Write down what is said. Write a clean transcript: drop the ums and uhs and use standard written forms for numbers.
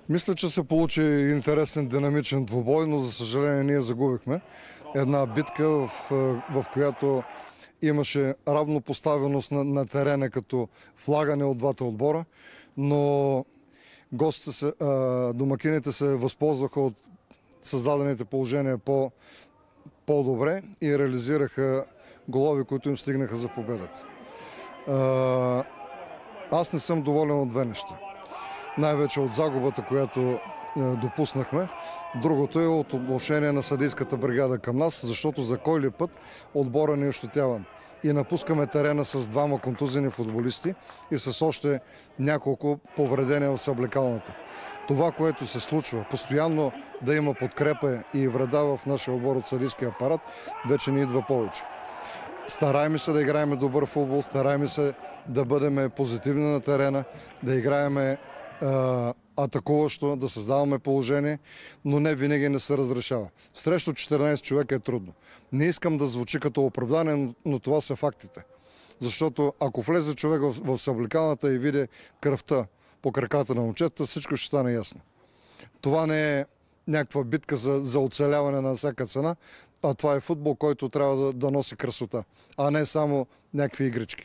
Мисля, че се получи интересен, динамичен двубой, но за съжаление ние загубихме. Една битка, в която имаше равнопоставеност на терена като влагане от двата отбора, но домакините се възползваха от създадените положения по-добре и реализираха голови, които им стигнаха за победата. Аз не съм доволен от две неща. Най-вече от загубата, която допуснахме. Другото е от отношение на съдийската бригада към нас, защото за кой ли път отбора ни е ощетяван. И напускаме терена с двама контузени футболисти и с още няколко повредения в съблекалната. Това, което се случва, постоянно да има подкрепа и вреда в нашия отбор от съдийския апарат, вече ни идва повече. Стараем се да играем добър футбол, стараем се да бъдем позитивни на терена, да играем атакуващо, да създаваме положение, но не винаги не се разрешава. Срещу 14 човека е трудно. Не искам да звучи като оправдание, но това са фактите. Защото ако влезе човек в съблекалната и види кръвта по краката на момчета, всичко ще стане ясно. Това не е някаква битка за оцеляване на всяка цена, а това е футбол, който трябва да носи красота, а не само някакви игрички.